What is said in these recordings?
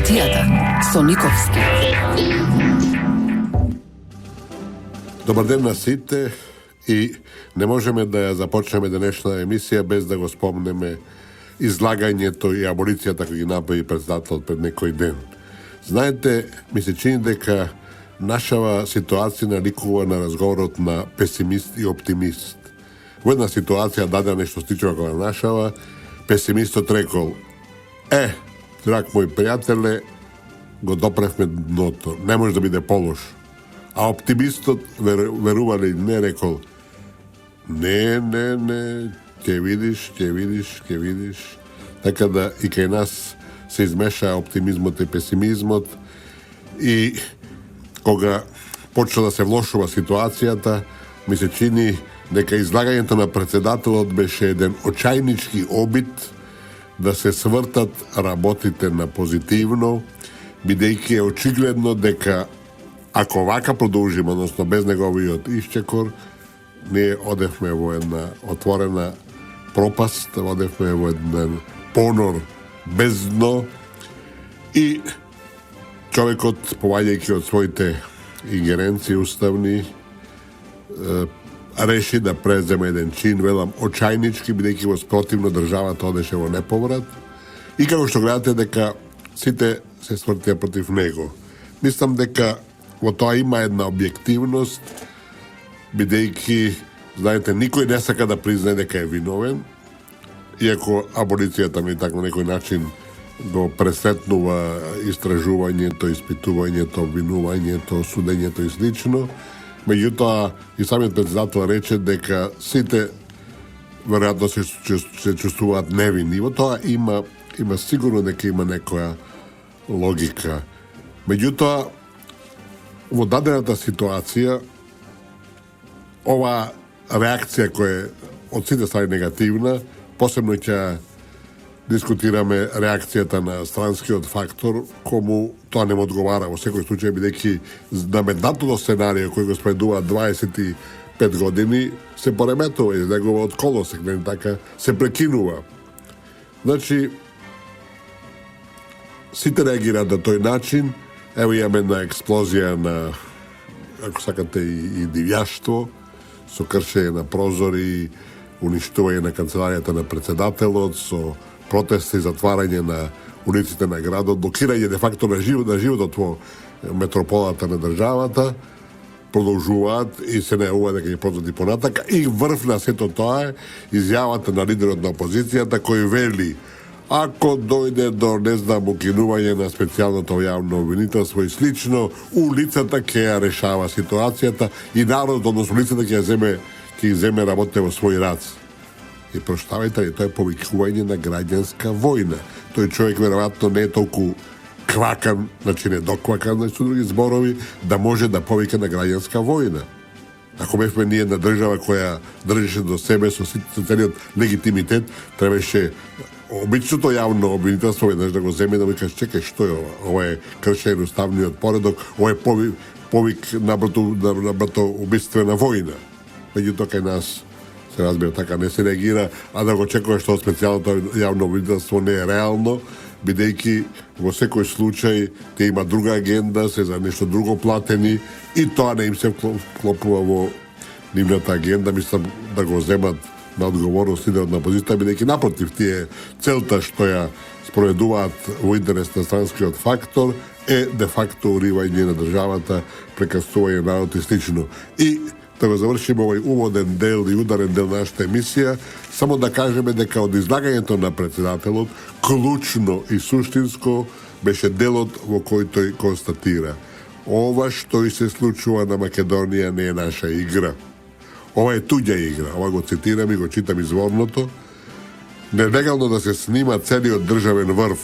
информацијата со Никовски. Добар ден на сите и не можеме да ја започнеме денешна емисија без да го спомнеме излагањето и аболицијата кој ги направи председателот пред некој ден. Знаете, ми се чини дека нашава ситуација наликува на разговорот на песимист и оптимист. Во една ситуација даде нешто стичува кога нашава, песимистот рекол: драг мој пријателе, го допревме дното, не може да биде полош. А оптимистот, верували не, рекол: не, ќе видиш. Така да и кај нас се измеша оптимизмот и песимизмот и кога почна да се влошува ситуацијата, ми се чини дека излагањето на председателот беше еден очајнички обид да се свртат работите на позитивно, бидејќи е очигледно дека ако вака продолжиме, односно без неговиот исчекор, ние одевме во една отворена пропаст, одевме во еден понор без дно и човекот, поваѓајќи од своите ингеренции уставни, реши да преземе еден чин, велам, очајнички, бидејќи во спротивно државата одеше во неповрат и како што гледате дека сите се свртија против него. Мислам дека во тоа има една објективност, бидејќи, знаете, никој не сака да признае дека е виновен, иако аболицијата на некој начин го пресетнува истражувањето, испитувањето, обвинувањето, судењето и слично. Меѓутоа, и самиот председател рече дека сите веројатно се чувствуваат невинни. Во тоа има сигурно дека има некоја логика. Меѓутоа, во дадената ситуација, ова реакција која е од сите страни негативна, посебно ќе дискутираме реакцијата на странскиот фактор, кому тоа не му одговара во секој случај, бидејќи на меднатото сценарио кој го спредува 25 години се пореметува из неговот колосек, не така, се прекинува. Значи, сите реагираат на тој начин. Ево имаме една експлозија на, ако сакате, и дивјаштво, со кршење на прозори, уништување на канцеларијата на председателот, со протести, затварање на улиците на градот, блокирање де факто на животот во метрополата на државата, продолжуваат и се најавува дека ќе продолжат и понатака. И врв на сето тоа е изјавата на лидерот на опозицијата кој вели: ако дојде до, не знам, укинување на специјалното јавно обвинителство и слично, улицата ќе ја решава ситуацијата и народот, односно улицата ќе ја земе работите во свој рац. И проштавајте, тоа е повикување на граѓанска војна. Тој човек веројатно не е толку квакан, значи не доквакан, значи со други зборови, да може да повика на граѓанска војна. Ако бевме ние една држава која држеше до себе со целиот легитимитет, требаше обичното јавно обвинителство веднаш да го земе, да му кажеш: чекај, што е ова? Ова е кршење уставниот поредок, ова е повик на брато убиствена војна. Меѓутоа кај нас се разбира така, не се реагира, а да го очекува што специјалното јавно обвинителство не е реално, бидејќи во секој случај те има друга агенда, се за нешто друго платени и тоа не им се вклопува во нивната агенда. Мислам да го земат на одговорност лидерот на опозицијата, бидејќи напротив, тие целта што ја спроведуваат во интерес на странскиот фактор е де факто уривање на државата, прекасување народ и слично. И да го завршиме овој уводен дел и ударен дел на нашата емисија, само да кажеме дека од излагањето на председателот, клучно и суштинско беше делот во кој тој констатира: ова што и се случува на Македонија не е наша игра. Ова е туѓа игра. Ова го цитирам и го читам изворното. Нелегално да се снима целиот државен врв,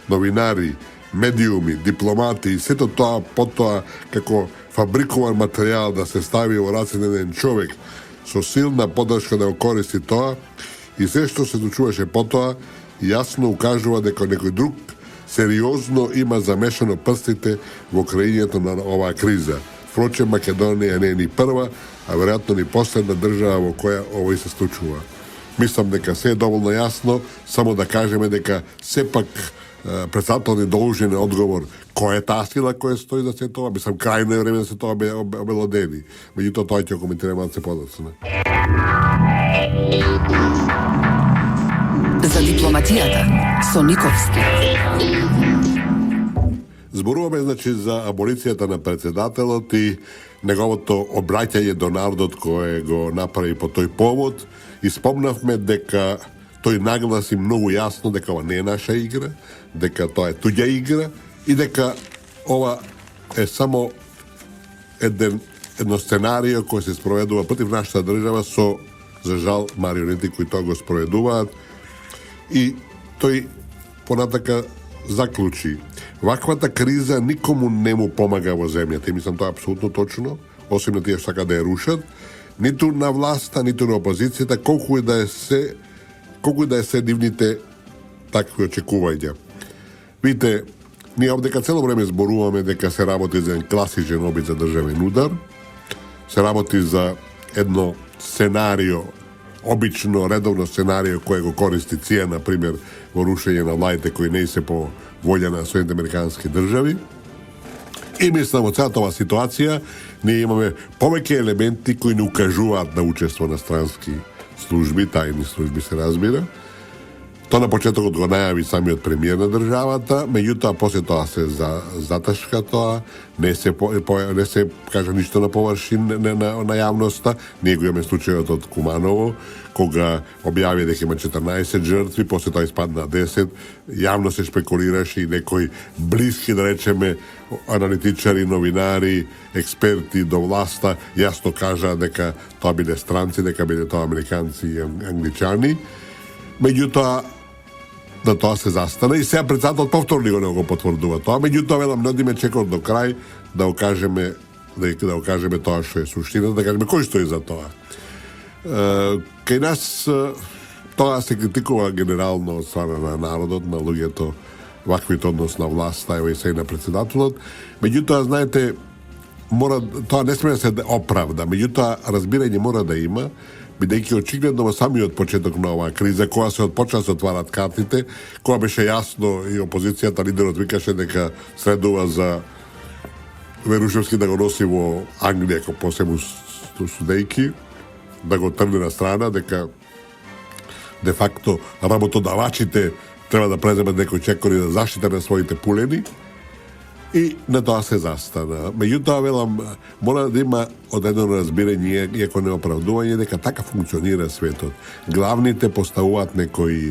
новинари, медиуми, дипломати и сето тоа потоа како фабрикуван материјал да се стави во раце на еден човек со силна поддршка да го користи тоа, и се што се случуваше потоа јасно укажува дека некој друг сериозно има замешано прстите во креирањето на оваа криза. Впрочем, Македонија не е ни прва, а веројатно ни последна држава во која овој се случува. Мислам дека се е доволно јасно, само да кажеме дека сепак predstaviteľný doložený odgovor, koja je tá sila koja stojí za sve to, mislim, krajno je vreme da se to obelodeni. Međutim, to ću komentirati malo se podacno. За дипломатијата со Никовски. Зборуваме, значи, за аболицијата на председателот и неговото обраќање до народот кое го направи по тој повод и спомнавме дека тој нагласи многу јасно дека ова не е наша игра, дека тоа е туѓа игра и дека ова е само едно сценарио кој се спроведува против нашата држава со, за жал, марионети кои тоа го спроведуваат. И тој понатака заклучи: ваквата криза никому не му помага во земјата. И мислам тоа е апсолутно точно, освен на тие што сака да ја рушат, ниту на власта, ниту на опозицијата, колку и да се дивните такви очекувања. Видите, ние овдека цело време зборуваме дека се работи за еден класичен обид за државен удар, се работи за едно сценарио, обично, редовно сценарио кое го користи ЦИЕ, например, во рушење на владите кои не се по волја на Соединените американски држави. И мислам, во целата ова ситуација, ние имаме повеќе елементи кои не укажуваат на учество на странски служби, тајни служби се разбира. Тоа на почетокот го најави самиот премиер на државата, меѓутоа после тоа се заташка тоа, не се кажа ништо на површин на јавноста. Ние го имаме случајот од Куманово, кога објави дека има 14 жртви, после тоа испадна 10, јавно се шпекулираше и некои блиски, да речеме, аналитичари, новинари, експерти до власта јасно кажа дека тоа биле странци, дека биле тоа американци и англичани. Меѓутоа, на тоа се застана и сега председателот повторно го потврдува тоа. Меѓутоа, велам, не одиме чекор до крај да окажеме тоа што е суштина, да кажеме кој стои за тоа. Кај нас тоа се критикува генерално од страна на народот, на луѓето, ваквите однос на власта, ево и сега на председателот. Меѓутоа, знаете, тоа не сме да се оправда, меѓутоа, разбирање мора да има, бидејќи очигледно во самиот почеток на оваа криза, кога се почна да се отварат картите, кога беше јасно и опозицијата, лидерот викаше дека следува за Верушевски да го носи во Англија, како посебно судејки, да го трне на страна, дека де факто работодавачите треба да преземат некои чекори за заштита на своите пулени, и на тоа се застана. Меѓутоа, велам, мора да има одредено разбирање, иако не оправдување, дека така функционира светот. Главните поставуваат некои,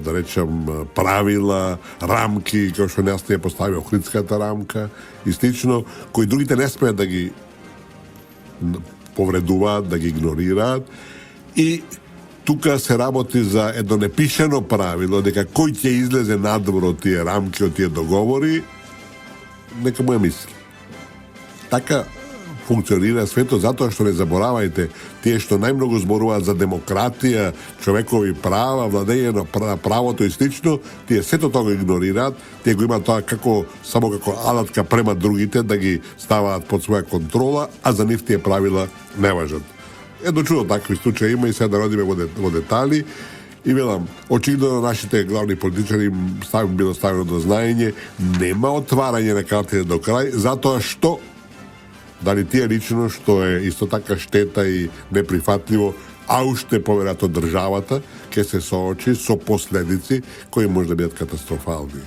да речам, правила, рамки, како што нас не постави Охридската рамка, и слично, кои другите не смеат да ги повредуваат, да ги игнорираат. И тука се работи за едно непишено правило, дека кој ќе излезе надвор од тие рамки, од тие договори, нека му ја мисли. Така функционира светот, затоа што не заборавајте, тие што најмногу зборуваат за демократија, човекови права, владење на правото и слично, тие сето тоа го игнорираат, тие го имаат тоа само како алатка према другите да ги ставаат под своја контрола, а за нив тие правила не важат. Едно чудо такви случаи има и сега да родиме во детали. И велам, очигледно нашите главни политичари било ставено до знаење, нема отварање на картите до крај, затоа што дали тие лично, што е исто така штета и неприфатливо, а уште поверојатно државата ќе се соочи со последици кои може да бидат катастрофални.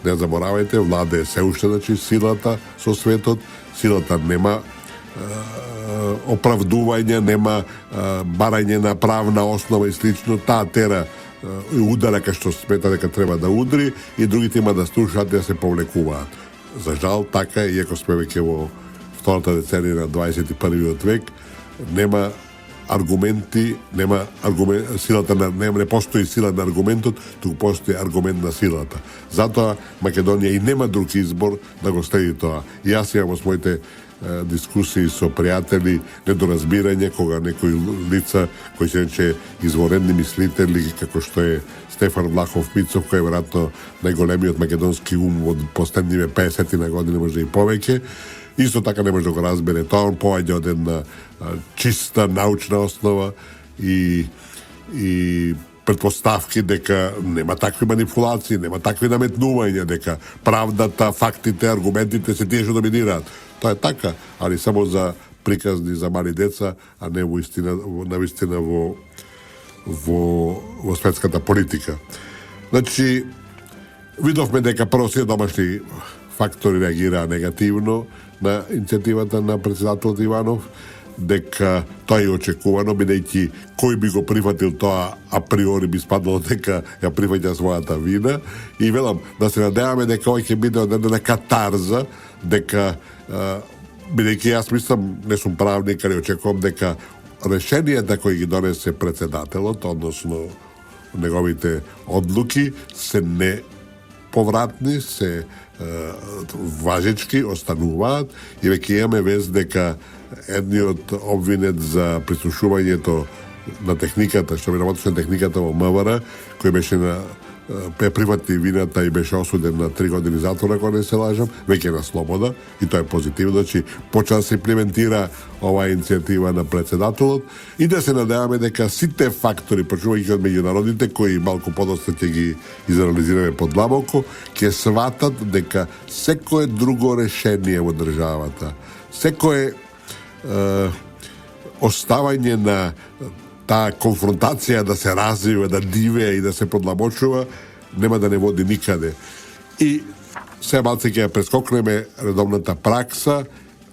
Не заборавајте, влада е се уште, значи, силата со светот, силата нема оправдување, нема барање на правна основа и слично, таа тера удара кај што смета дека треба да удри и другите има да слушаат и да се повлекуваат. За жал, така, иако сме веќе во втората деценија на 21. век, нема аргументи, силата не постои сила на аргументот, туку постои аргумент на силата. Затоа Македонија и нема друг избор да го следи тоа. И јас имам во своите дискусии со пријатели, недоразбирање, кога некои лица кои се рече изворедни мислители, како што е Стефан Влахов Мицов, кој е веројатно најголемиот македонски ум од последниве 50 на години, може и повеќе, исто така не може да го разбере тоа, он поаѓа од една чиста научна основа и предпоставки дека нема такви манипулации, нема такви наметнувања, дека правдата, фактите, аргументите се тие што доминираат. Тоа е така, али само за приказни за мали деца, а не навистина во светската политика. Значи, видовме дека прво се домашни фактори реагираа негативно на иницијативата на председателот Иванов, дека тоа е очекувано, бидејќи кој би го прифатил тоа априори би спаднало дека ја прифаќа својата вина, и велам да се надеваме дека овој ќе биде одредена катарза, дека бидејќи јас мислам, не сум правник, али очекувам дека решенијата кои ги донесе председателот, односно неговите одлуки, се неповратни, се важечки, остануваат, и веќе имаме вест дека едниот обвинет за прислушувањето на техниката, што работеше на техниката во МВР, кој беше прифати вината и беше осуден на 3 години затвор, ако не се лажам, веќе на слобода, и тоа е позитивно, значи почна да се имплементира оваа иницијатива на председателот, и да се надеваме дека сите фактори, почнувајќи од меѓународните, кои малку подоста ќе ги изанализираме подлабоко, ќе сватат дека секое друго решение во државата, секое оставање на таа конфронтација да се развива, да дивее и да се подлабочува, нема да не води никаде. И се малце ќе прескокнеме редовната пракса,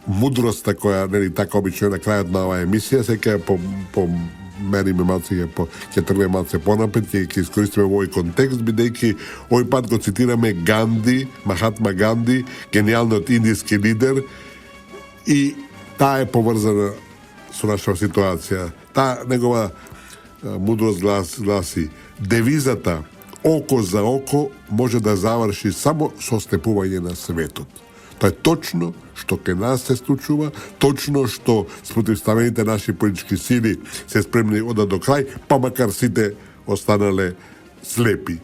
мудроста која, нели, така обично на крајот на оваа емисија, се ќе помериме малце, ќе тргнеме малце понапред, ќе искористиме овој контекст, бидејќи овој пат го цитираме Ганди, Махатма Ганди, гениалниот индиски лидер, и таа е поврзана со нашава ситуација. Таа негова мудрост гласи: девизата око за око може да заврши само со степување на светот. Тоа е точно што ке нас се случува, точно што спротивставените наши политички сили се спремни одат до крај, па макар сите останале слепи.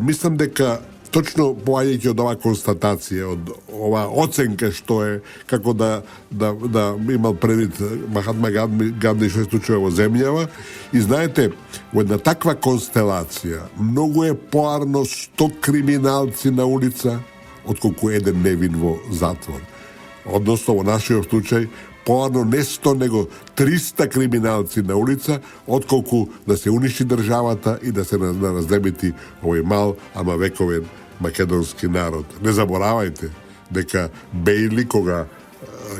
Мислам дека точно поаѓајќи од оваа констатација, од оваа оценка што е, како да имал предвид Махатма Ганди што се случува во земјава, и знаете, во една таква констелација многу е поарно 100 криминалци на улица отколку еден невин во затвор. Односно, во нашиот случај, поарно не 100, него 300 криминалци на улица, отколку да се уништи државата и да се раздебити овој мал, ама вековен македонски народ. Не заборавајте дека Бејли, кога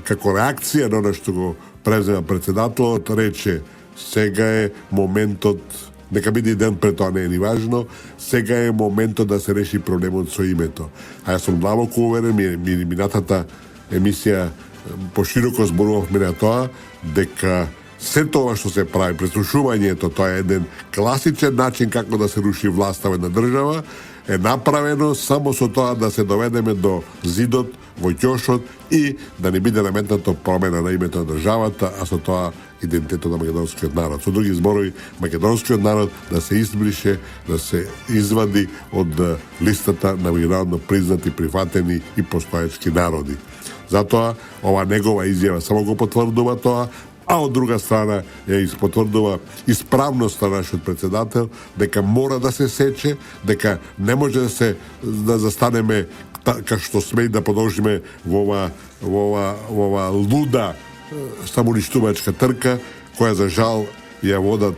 како реакција на оно што го презема председателот, рече: сега е моментот, нека биде ден пред тоа, не е ни важно, сега е моментот да се реши проблемот со името. А јас сум длабоко уверен, минатата емисија пошироко зборувавме на тоа, дека се тоа што се прави, преслушувањето, тоа е еден класичен начин како да се руши власта во една држава, е направено само со тоа да се доведеме до зидот во ќошот и да не биде наметнато промена на името на државата, а со тоа идентитетот на македонскиот народ. Со други зборови, македонскиот народ да се избрише, да се извади од листата на меѓународно признати, прифатени и постоечки народи. Затоа, ова негова изјава само го потврдува тоа, а од друга страна ја испотврдува исправноста на нашиот председател, дека мора да се сече, дека не може да застанеме како што сме и да продолжиме во ова луда самоуништувачка трка, која за жал ја водат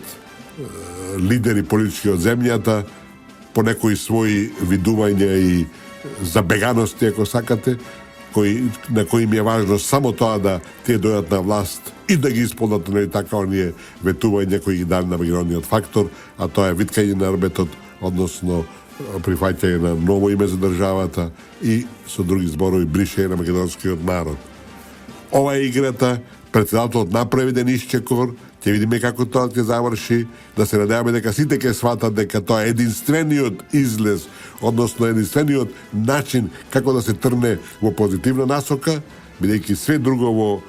лидери политички од земјата по некои своји видувања и забеганости, ако сакате, на кои им е важно само тоа да тие дојдат на власт и да ги исполнат, нели така, оние ветувања кои ги дали на меѓународниот фактор, а тоа е виткање на рбетот, односно прифаќање на ново име за државата и, со други зборови, бришење на македонскиот народ. Ова е играта, председателот направи ден исчекор, ќе видиме како тоа ќе заврши, да се надеваме дека сите ќе сватат дека тоа е единствениот излез, односно единствениот начин како да се трне во позитивна насока, бидејќи све друго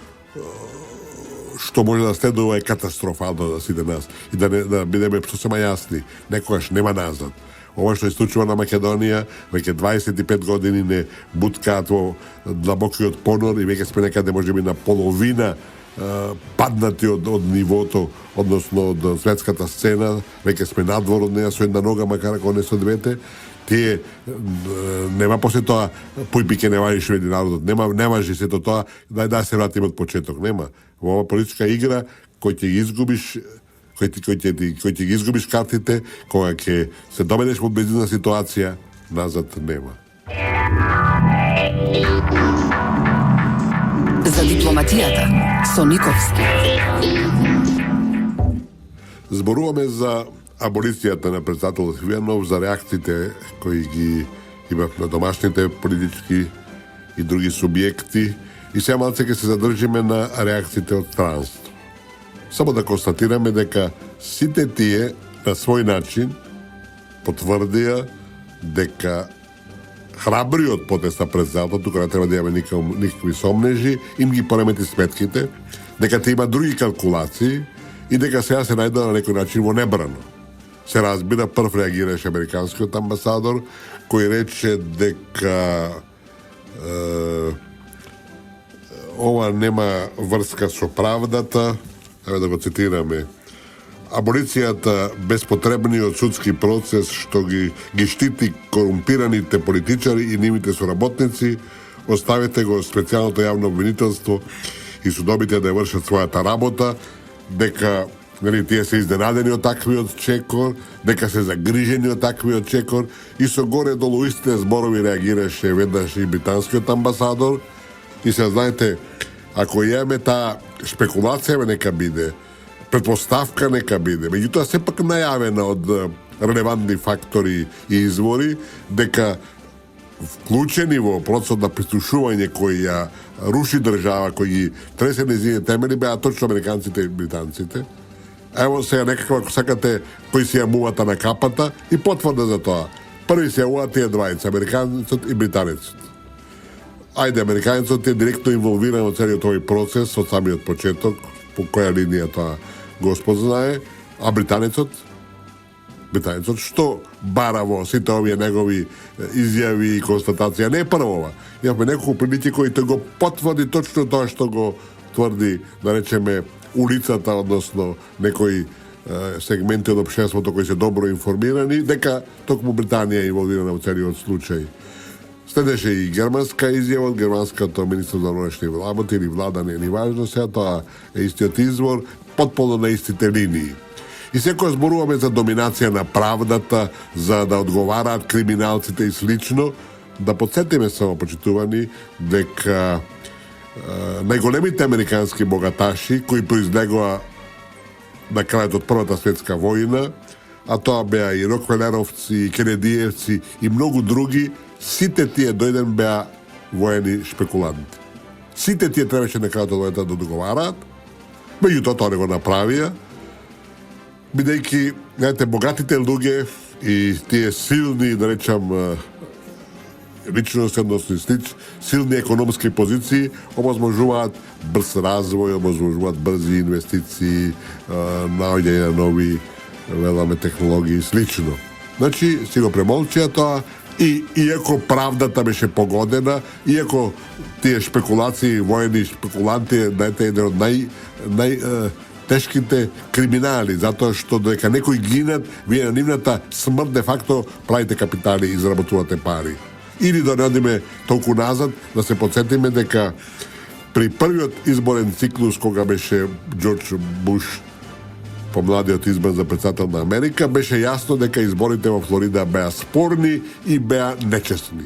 што може да следува е катастрофално за сите нас. И да бидеме сосема јасни, некогаш нема назад. Ова што се случува на Македонија, веќе 25 години не буткаат во длабокиот понор и веќе сме некаде можеби на половина паднати од нивото, односно од светската сцена, веќе сме надвор од неја со една нога, макар ако не со двете, тие нема после тоа појби ке не важиш веди народот, не важи сето тоа, да се вратиме од почеток, нема. Во ова политичка игра кој ќе ги изгубиш, кој ќе ги изгубиш картите, кога ќе се доведеш во безизна ситуација, назад нема. За дипломатијата со Никовски. Зборуваме за аболицијата на председател Хвијанов, за реакциите кои ги имав на домашните политички и други субјекти, и сега малце ќе се задржиме на реакциите од странство. Само да констатираме дека сите тие на свој начин потврдија дека храбриот потез на председателот, тука не треба да имаме никакви сомнежи, им ги поремети сметките, дека те има други калкулации и дека сега се најде на некој начин во небрано. Се разбира, прв реагираше американскиот амбасадор, кој рече дека ова нема врска со правдата, еве да го цитираме. Аболицијата без потребниот судски процес што ги штити корумпираните политичари и нивните соработници, оставете го специјалното јавно обвинителство и судобите да вршат својата работа, дека тие се изненадени од таквиот чекор, дека се загрижени од таквиот чекор, и со горе-долу истите зборови реагираше веднаш и британскиот амбасадор. И се знаете, ако имаме таа спекулација, нека биде, предпоставка нека биде, меѓутоа сепак најавена од релевантни фактори и извори, дека вклучени во процесот на прислушување кој ја руши држава, кој ги тресе нејзините темели, беа точно американците и британците. Ево сега некако, ако сакате, кои си јамувата на капата, и потврда за тоа. Први се јавуваат тие двајца, американецот и британецот. Ајде, американецот е директно инволвиран во целиот овој процес од самиот почеток, по која линија тоа Господ знае, а британецот што бара во сите овие негови изјави и констатација? Не е првова. Имаме неколку прилики кои го потврди точно тоа што го тврди, да речеме, улицата, односно некои сегменти од општеството кои се добро информирани, дека токму Британија е инволвирана во целиот случај. Следеше и германска изјава од германското министро за внешни работи или влада, не е ни важно, сега тоа е истиот извор, потполно на истите линии. И секој зборуваме за доминација на правдата, за да одговараат криминалците и слично, да подсетиме само, почитувани, дека најголемите американски богаташи, кои произлегоа на крајот од Првата светска војна, а тоа беа и Рокфелеровци, и Кенедиевци и многу други, сите тие дојден беа воени шпекуланти. Сите тие требаше на крајот од војната да договараат, меѓутоа тоа не го направија, бидејќи, знаете, богатите луѓе и тие силни, да речам, личности, односно силни економски позиции, овозможуваат брз развој, овозможуваат брзи инвестиции, наоѓање на нови веламе технологии и слично. Значи, си го премолчија тоа, и иако правдата беше погодена, иако тие шпекулации, воени шпекуланти, знаете, еден од тешките криминали, затоа што дека некои гинат, вие на нивната смрт де факто правите капитали и заработувате пари. Или да не одиме толку назад, да се подсетиме дека при првиот изборен циклус кога беше Џорџ Буш помладиот избран за председател на Америка, беше јасно дека изборите во Флорида беа спорни и беа нечестни.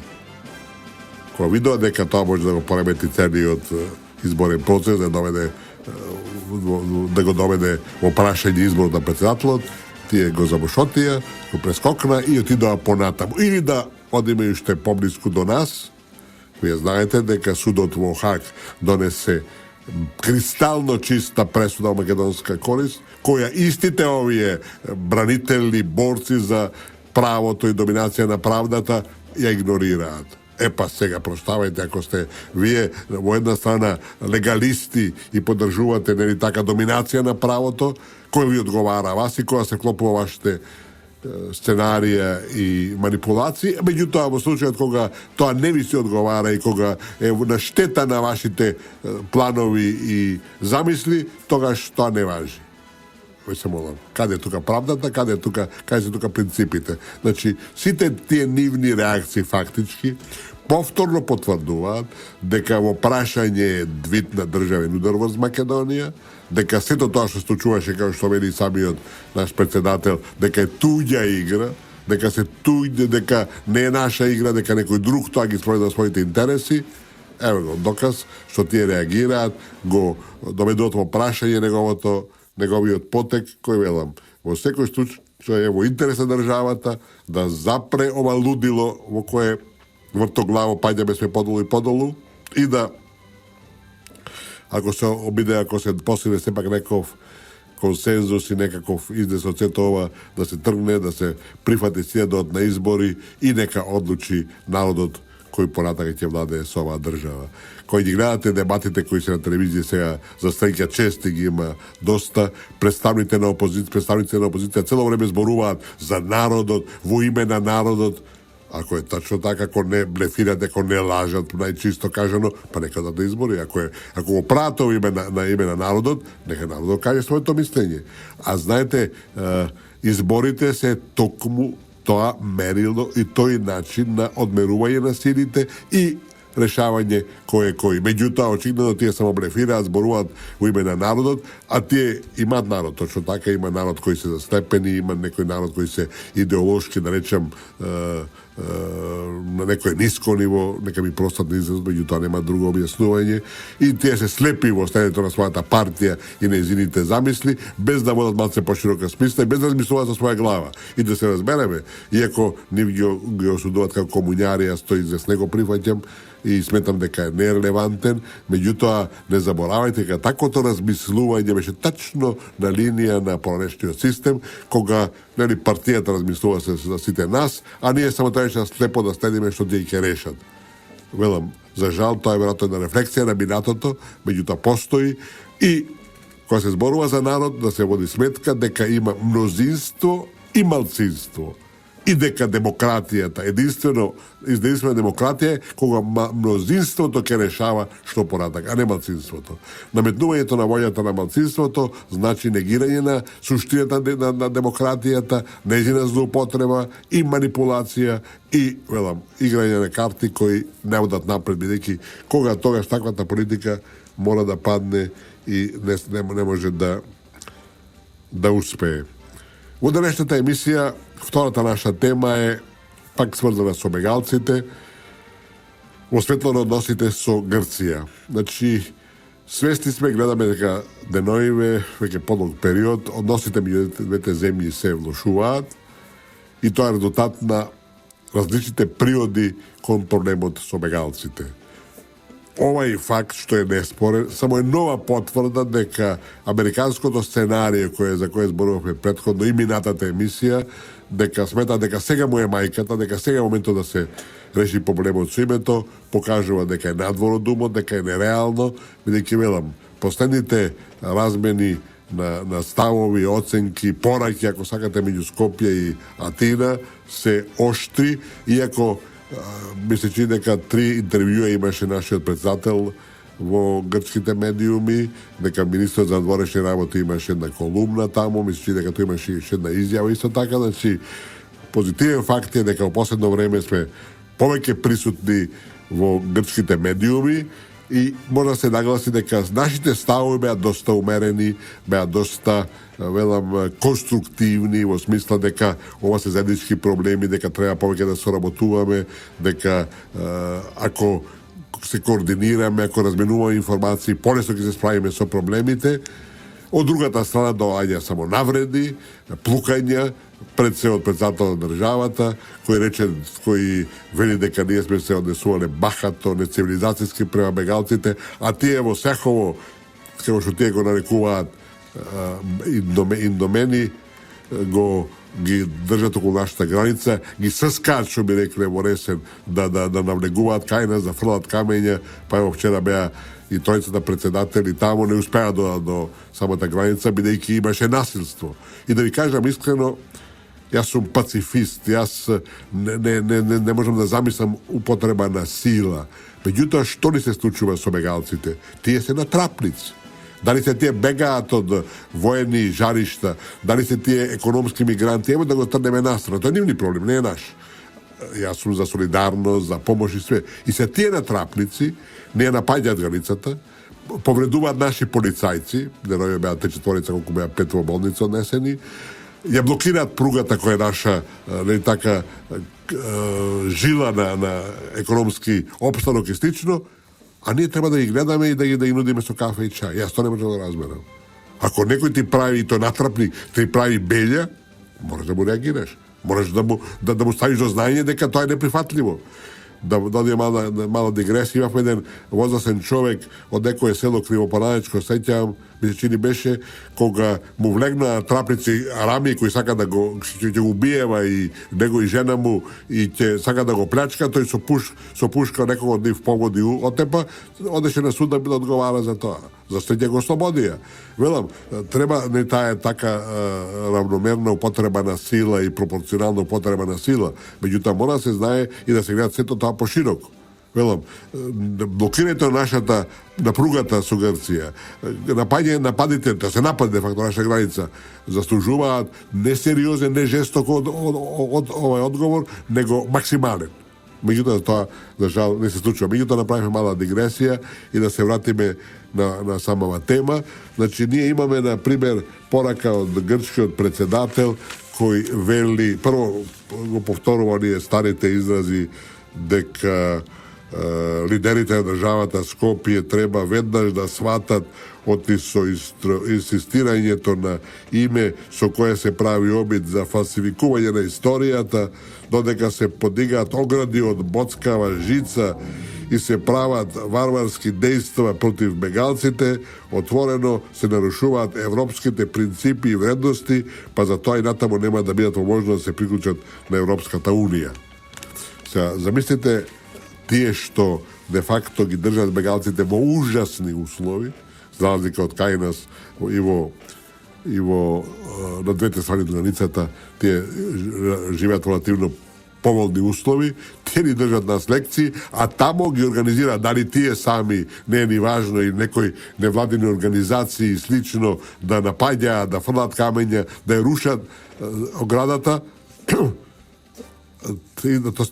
Кога видоа дека тоа може да го поремети целиот изборен процес, да го доведе во прашање изборот на председателот, тие го забушотија, го прескокна и отидоа понатаму. Или да одиме уште поблиску до нас, вие знаете дека судот во Хаг донесе кристално чиста пресуда во македонска корист, која истите овие бранители, борци за правото и доминација на правдата ја игнорираат. Епа сега, проштавајте, ако сте вие во една страна легалисти и поддржувате нели така доминација на правото, кој ви одговара вас и која се клопува вашите scenarija i manipulacije, međutim u slučaju od koga to ne vi se odgovara i koga je na šteta na vašite planovi i zamisli, toga što ne važi. Kada je tuka pravdata, kada se tuka principite. Znači, svi te nivni reakcije faktički povtorno potvrduvat deka ovo prašanje je dvitna države nudarovost Makedonija, deka sve to što se čuvaše, kao što veli sami od naš predsjedatelj, deka je tuđa igra, deka ne je naša igra, deka nekoj drug to isprovede da svojite interesi. Evo go, dokaz što ti je reagirat, go dovedu o tom prašanje, negovi od potek koji velam. U svekoj slučaju je interesa državata da zapre ova ludilo u koje vrtoglavo pajdeme sve podolu i da ako se postigne sepak nekov konsenzus i nekakav izdes od sve ova da se trgne, da se prihvati sjedot na izbori i neka odluči narod koji ponatak će vlade s ova država. Koji gledate debatite koji se na televiziji сега za stranka čestih ima dosta, predstavnice na opozicija celo vreme zboruvat za narodot, u ime na narodot. Ako je tačno tako, ako ne blefirate, ako ne lažat, najčisto kažano, pa neka da izbori. Ako oprate na ime na narodot, neka narodot kaže svoje to mišljenje. A znajte, izborite se tokmu to merilo i to je način na odmeruvanje nasilite i rešavanje koji. Međutim, očigledno ti je samo blefira, zboruvat u ime na narodot, a ti je imat narod, točno tako, ima narod koji se zastepeni, ima neki narod koji se ideološki, da rečem, na nekoj nisko nivo, neka mi prostatni izraz, međutim, nema drugo objašnjavanje i ti se slepivo stavite to na svoja ta partija i ne izvinite zamisli, bez da vodat malce poširoka smisla i bez razmislova za svoja glava. I da se razbereme, iako nije osudovat kao komunjarija, stoji izraz nego prihvaćam i smetam deka je nerelevanten, međutim, ne zaboravajte kad tako to razmisluvanje veće tačno na linija na ponašnji sistem, koga neli partijata razmislува se za site nas, a nije samo to reći slepo da stedime što ti ih je rešat. Velam, za žal, to je vjerojatno jedna refleksija na bi na to, međutim, postoji i koja se zboruva za narod, da se vodi smetka, deka ima mnozinstvo i malcinstvo. I deka demokratija, ta jedinstvena demokratija je koga mnozinstvo to ke rešava što poradak, a ne malcinstvo to. Nametnuvanje to na voljata na malcinstvo to znači negiranje na suština na demokratijata, neđena zloupotreba i manipulacija i igranje na karti koji ne udat napred bi neki koga toga takva ta politika mora da padne i ne može da uspeje. U današnja emisija, втората наша тема е пак свързана со бегалците, осветлено односите со Грција. Значи, свести сме, гледаме дека деноиве, веќе подолг период, односите меѓу двете земји се влошуваат и тоа е резултат на различните природи кон проблемот со бегалците. Овај факт, што е неспорен, само е нова потврда дека американското сценарио за кое зборувавме предходно и минатата емисија, дека смета дека сега му е мајката, дека сега е моментот да се реши проблемот со името, покажува дека е надвор од умот, дека е нереално, бидејќи велам, последните размени на ставови, оценки, пораки, ако сакате, меѓу Скопје и Атина, се оштри, иако ми се чини дека 3 интервјуа имаше нашиот председател во грчките медиуми, дека министрот за надворешни работи имаше една колумна таму, ми се чини дека тој имаше една изјава исто така, значи позитивен факт е дека во последно време сме повеќе присутни во грчките медиуми и може да се нагласи дека нашите ставови беа доста умерени, беа доста конструктивни во смисла дека ова се заеднички проблеми, дека треба повеќе да соработуваме, дека ако се координираме, ако разменуваме информации, полесно ќе се справиме со проблемите. Од другата страна доаѓа само навреди, плукања, пред се од председател на државата, кој вели дека ние сме се однесувале бахато, нецивилизацијски према бегалците, а тие во сехово, како што тие го нарекуваат индомени, ги држат околу нашата граница, ги съскаат, што би рекле во Ресен, да навлегуваат кај нас, да фрлат камења, па ево вчера беа и тројцата председатели таму, не успеа до самата граница, бидејќи имаше насилство. И да ви кажам искрено, Јас сум пацифист, јас не можам да замислам употребана сила. Меѓутоа, што ни се случува со бегалците? Тие се на трапници. Дали се тие бегаат од воени жаришта, дали се тие економски мигранти, ево да го трнеме настрана. Тоа е нивни проблем, не е наш. Јас сум за солидарност, за помош и све. И се тие на трапници, не ја напаѓаат границата, повредуваат наши полицајци, денови беа 3-4, колку беа 5 во болница однесени, ја блокираат пругата која е наша така жила на економски обстанок и слично, а ние треба да ги гледаме и да ги нудиме со кафе и чај. Јас тоа не можам да разберам. Ако некој ти прави, и тој натрапник, ти прави белја, можеш да му реагираш. Можеш да му ставиш до знаење дека тоа е неприфатливо. Да одиме мала дигресија, имавме еден возрасен човек од некое село Кривопанаечко, сеќавам, ми се чини беше, кога му влегна трапници Арами кој сака да ќе го убиева и него и жена му и ќе сака да го плячка, тој со пушка некого од нив погоди отепа, одеше на суд да одговара за тоа. Зашто ќе го ослободија. Велам, треба не таа така равномерна употреба на сила и пропорционална употреба на сила, меѓутоа мора да се знае и да се гледа сето тоа пошироко. Велам, блокирајте на пругата со Грција, нападите, да се нападе де факто наша граница, заслужуваат несериозен, не жесток овој одговор, него максимален. Меѓутоа тоа, за жал, не се случува. Меѓутоа направиме мала дигресија и да се вратиме на самава тема. Значи, ние имаме, на пример, порака од грчкиот председател, кој вели, прво го повторува оние старите изрази дека лидерите на државата Скопје треба веднаш да сватат оти со инсистирањето на име со кое се прави обид за фалсификување на историјата, додека се подигаат огради од боцкава жица и се прават варварски дејства против бегалците, отворено се нарушуваат европските принципи и вредности, па за тоа и натаму нема да бидат можно да се приклучат на Европската Унија. Сега, замислите тие што де факто ги држат бегалците во ужасни услови, за разлика од кај нас и во на двете страни до границата, тие живеат релативно поволни услови, тие ни држат нас лекции, а тамо ги организираат, дали тие сами, не е ни важно, и некои невладини организации и слично да напаѓаат, да фрлат камења, да ја рушат оградата.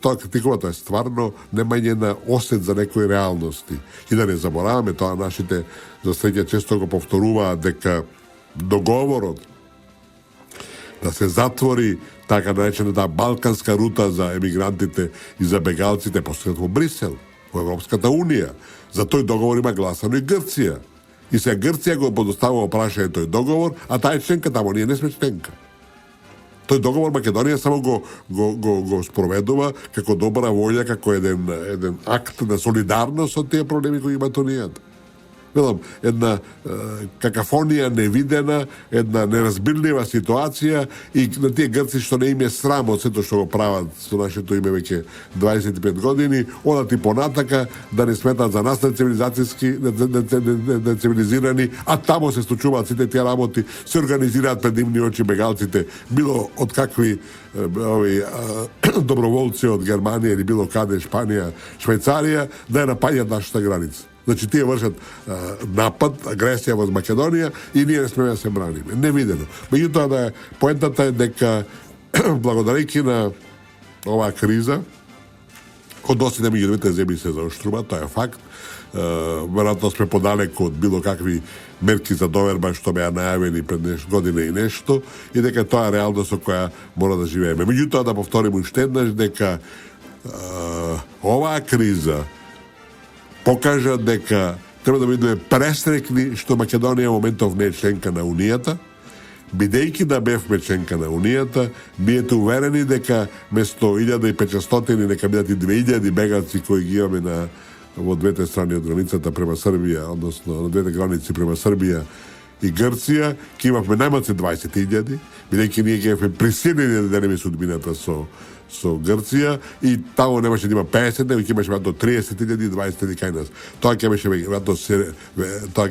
Тоа критикувато е стварно немање на осет за некои реалности. И да не забораваме тоа, нашите за среќа често го повторуваат дека договорот да се затвори така наречената балканска рута за емигрантите и за бегалците постигнат во Брисел, во Европската Унија. За тој договор има гласано и Грција. И сега Грција го подоставува прашање тој договор, а таа е членка тамо, ние не сме членка. Тој договор Македонија само го спроведува како добра волја, како еден акт на солидарност со тие проблеми кои имат онијата. Велам, една какафонија невидена, една неразбирлива ситуација и на тие грци што не им е срам од сето што го прават со нашето име веќе 25 години, одат и понатака да не сметат за нас нецивилизирани, а тамо се случуваат сите тие работи, се организираат пред нивни очи бегалците, било од какви доброволци од Германија или било каде, Шпанија, Швајцарија, да ја напаѓаат нашата граница. Значи, тие вршат напад, агресија во Македонија и ние не смеме да се браниме. Невидено. Меѓутоа, поентата е дека, благодарејќи на оваа криза, односите меѓу двете земји се заоштрува, тоа е факт. Веројатно сме подалеку од било какви мерки за доверба што беа најавени пред година и нешто, и дека тоа е реалност со која мора да живееме. Меѓутоа, да повторим уште еднаш дека оваа криза покажа дека треба да бидеме пресрекни што Македонија моментов не е членка на Унијата. Бидејќи да бевме членка на Унијата, биете уверени дека место 1500 нека бидат и 2000 бегалци кои ги имаме во двете страни од границата према Србија, односно на двете граници према Србија и Грција, ке имавме најмалце 20.000, бидејќи ние ќе присилени да делиме судбината со Грција и таму немаше да има 50, него ќе имаше веројатно 30.000 и 20.000 кај нас. Тоа ќе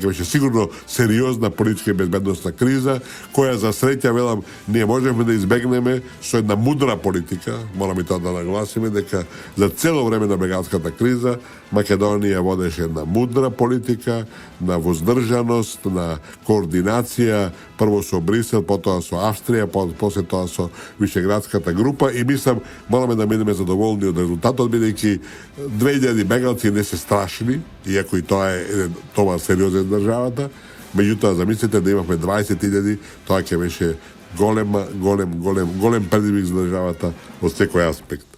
беше сигурно сериозна политичка и безбедносна криза, која за среќа, велам, ние можеме да избегнеме со една мудра политика, мораме тоа да нагласиме, дека за цело време на бегалската криза Македонија водеше една мудра политика, на воздржаност, на координација, прво со Брисел, потоа со Австрија, после тоа со Вишеградската група и мислам, мораме да бидеме задоволни од резултатот, бидејќи 2000 бегалци не се страшни, иако и тоа е тоа сериозен државата, меѓутоа замислете да имавме 20.000, тоа ќе беше голем предизвик за државата од секој аспект.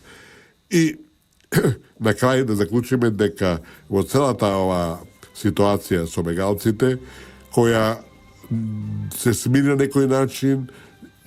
И на крај да заклучиме дека во целата ова ситуација со бегалците, која се смири на некој начин,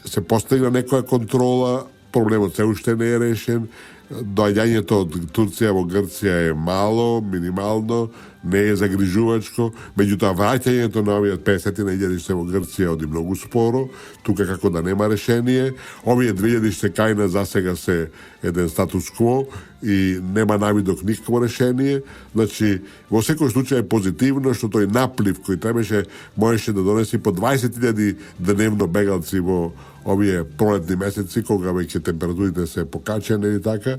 се постигна некоја контрола, проблемот се уште не е решен, доаѓањето од Турција во Грција е мало, минимално, не е загрижувачко, меѓутоа враќањето на овие 50.000 што во Грција оди многу споро, тука како да нема решение, овие 2000 што кај нас засега се еден статус кво и нема навидок никакво решение, значи во секој случај е позитивно што тој наплив кој требаше можеше да донеси по 20.000 дневно бегалци во овие пролетни месеци, кога веќе температурите се покачени или така,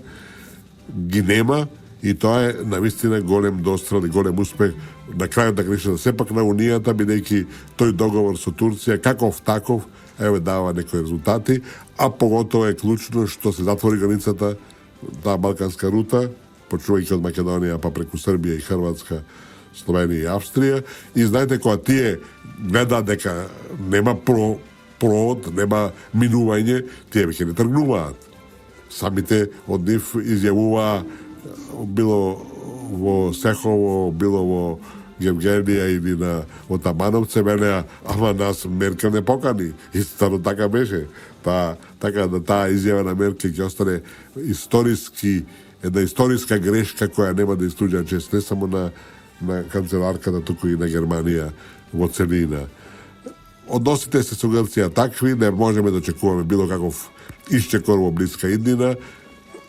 ги нема и тоа е навистина голем дострел и голем успех на крајот на кришата сепак на Унијата, бидејќи тој договор со Турција, каков таков, еве дава некои резултати, а поготово е клучно што се затвори границата, таа балканска рута, почнувајќи од Македонија па преку Србија и Хрватска, Словенија и Австрија, и знаете кога тие гледа дека нема провод, нема минување, тие веќе не тргнуваат. Самите од нив изјавуваа било во Сехово, било во Гевгенија или во Тамановце, велеа, ама нас Меркел не покани. Истинно така беше. Така да таа изјава на Меркел ќе остане една историска грешка која нема да истуѓа чест не само на канцеларката, туку и на Германија во целина. Односите се со Грција такви, не можеме да очекуваме било каков исчекор во блиска иднина.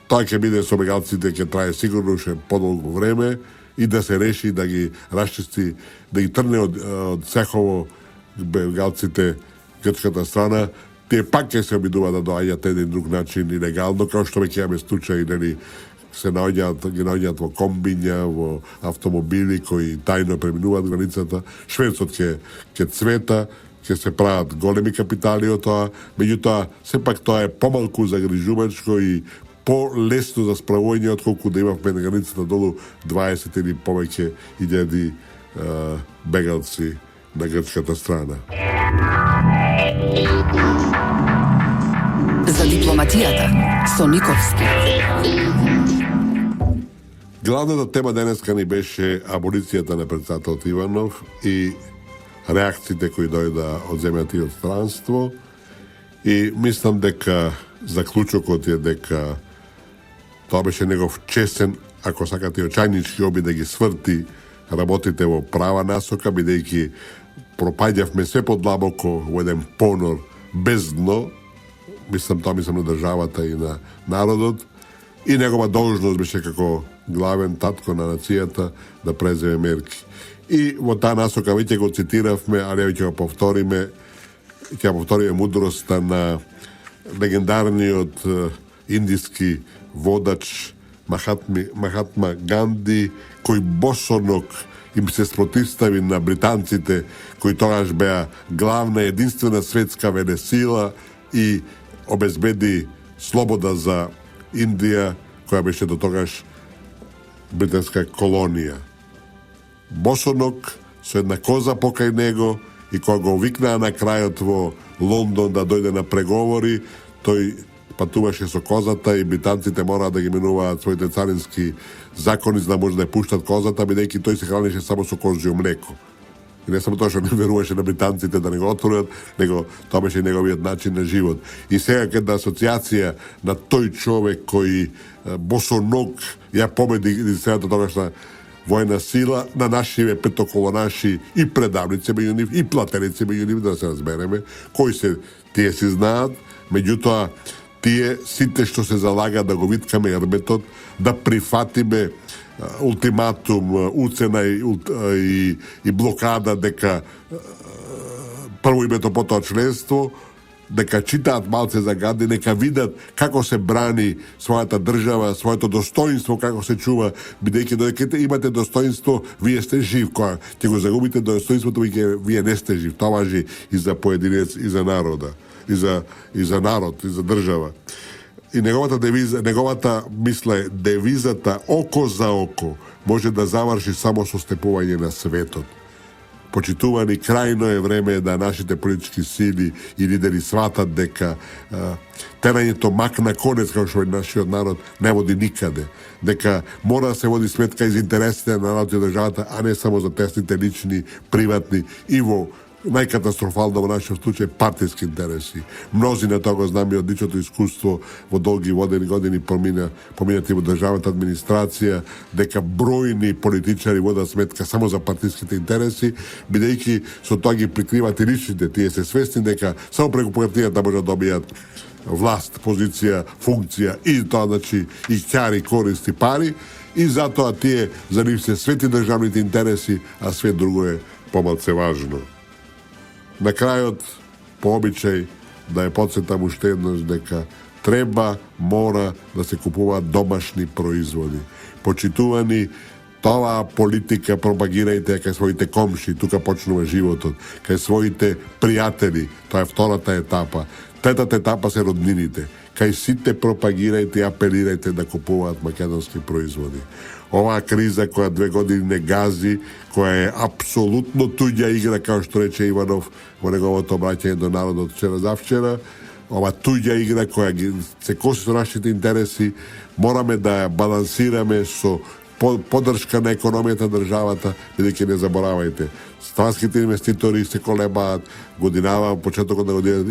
Тоа ќе биде со бегалците, ќе трае сигурно ше подолго време и да се реши, да ги расчисти, да ги трне од Сехово бегалците грчката страна, тие пак ќе се обидуваат да доаѓаат еден друг начин илегално, како што веќе имаме случаи, нели, ги наоѓаат во комбиња, во автомобили кои тајно преминуваат границата. Шведскот ќе цвета, ќе се прават големи капитали од тоа, меѓутоа сепак тоа е помалку загрижувачко и по-лесно за справување отколку да имавме на границата долу 20 или повеќе илјади бегалци на грчката страна. За дипломатијата со Никовски. Главната тема денеска ни беше аболицијата на председателот Иванов и реакциите кои дојда од земјата и од странство. И мислам дека заклучокот е дека тоа беше негов чесен, ако сакате, очајнички обид да ги сврти работите во права насока, бидејќи пропаѓавме се подлабоко во еден понор без дно, мислам на државата и на народот, и негова должност беше како главен татко на нацијата да преземе мерки. И во таа насока веќе го цитиравме, али ќе го повториме, мудроста на легендарниот индиски водач Махатма Ганди, кој босоног им се спротивстави на британците, кои тогаш беа главна единствена светска велесила и обезбеди слобода за Индија, која беше до тогаш британска колонија. Босоног со една коза покај него и кога го викнаа на крајот во Лондон да дојде на преговори, тој патуваше со козата и британците мораа да ги менуваат своите царински закони за да може да ја пуштат козата, бидејќи тој се хранеше само со козјо млеко. И не само тоа што не веруваше на британците да не го отворат, него тоа беше неговиот начин на живот. И сега каде асоциација на тој човек кој босоног ја победи единствената тогашна војна сила на нашиве петоколонаши и предавници меѓу нив и платеници меѓу нив, да се разбереме кои се тие си знаат. Меѓутоа тие сите што се залага да го виткаме ерметот, да прифатиме ултиматум, уцена и блокада дека прво името потоа членство, дека читаат малце за гади, нека видат како се брани својата држава, своето достоинство, како се чува, бидејќи додека имате достоинство, вие сте жив, кога ќе го загубите достоинството, вие не сте жив. Тоа важи и за поединец, и за народа, и за народ, и за држава. И неговата мисла е девизата око за око може да заврши само со степување на светот. Почитувани, крајно е време да нашите политички сили и лидери сватат дека терањето мак на конец, како што е нашиот народ, не води никаде. Дека мора да се води сметка и за интересите на народот и државата, а не само за тесните лични, приватни и во најкатастрофално во нашиот случај партиски интереси. Мнози на тоа го знаме од личното искуство во долги водени години поминати во државната администрација, дека бројни политичари водат сметка само за партиските интереси, бидејќи со тоа ги прикриват и личните. Тие се свесни дека само преку партијата може да добијат власт, позиција, функција и тоа, значи, и ќари, користи, пари, и затоа тие за нив се свети државните интереси, а све друго е помалце важно. На крајот, по обичај, да ја потсетам уште еднаш дека мора да се купуваат домашни производи. Почитувани, тоа политика пропагирајте кај своите комши, тука почнува животот, кај своите пријатели, тоа е втората етапа. Третата етапа се роднините. Кај сите пропагирајте и апелирајте да купуваат македонски производи. Оваа криза која 2 години не гази, која е апсолутно туѓа игра, како што рече Иванов во неговото обраќање до народот вчера, ова туѓа игра која се коси со нашите интереси, мораме да ја балансираме со поддршка на економијата на државата, бидејќи не заборавајте, странските инвеститори се колебаат, годинава, почетокот на година,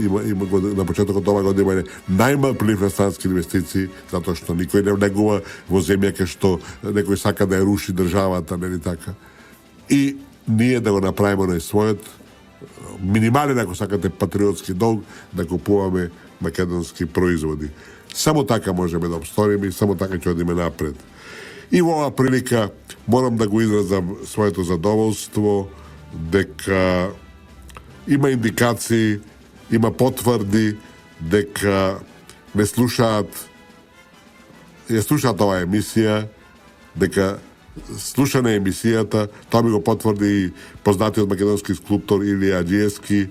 на почетокот оваа година има најмал прилив на странски инвестиции, затоа што никој не влегува во земја кај што некој сака да ја руши државата, нели така? И ние да го направиме на својот минимален, ако сакате, патриотски долг, да купуваме македонски производи. Само така можеме да обсториме и само така ќе одиме напред. И во оваа прилика морам да го изразам своето задоволство дека има индикации, има потврди дека ја слушаат оваа емисија, дека слуша на емисијата, тоа ми го потврди познатиот македонски скулптор Илија Аџиевски,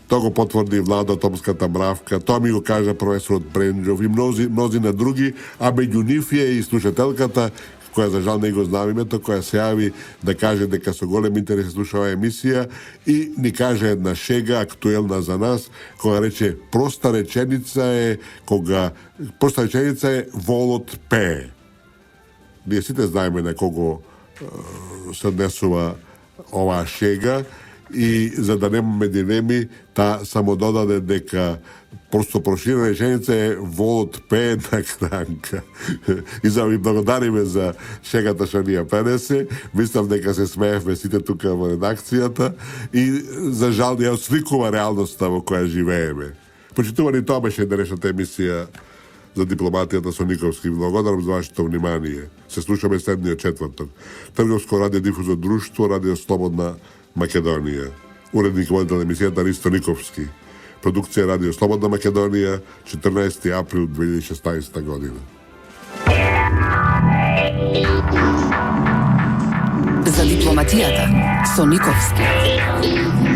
тоа го потврди Влада Томската Мравка, тоа ми го кажа професорот Бренџов и мнози на други, а меѓу нив е и слушателката, која за жал не го знам името, која се јави да каже дека со голем интерес слуша оваа емисија и ни каже една шега актуелна за нас, кога рече проста реченица е волот пее. Ние сите знаеме на кого се однесува оваа шега и за да немаме дилеми, та само додаде дека просто проширена реченица е волот пее на кранка. И за ви благодариме за шегата што ни ја пренесе. Мислам дека се смеевме сите тука во редакцијата и за жал ја осликува реалноста во која живееме. Почитувани, тоа беше денешната емисија за дипломатијата со Никовски. Благодарам за вашето внимание. Се слушаме следниот четврток. Трговско радиодифузно друштво, Радио Слободна Македонија. Уредник водител емисијата Ристо Никовски. Продукција Радио Слободна Македонија, 14. април 2016 година. За дипломатијата со Никовски.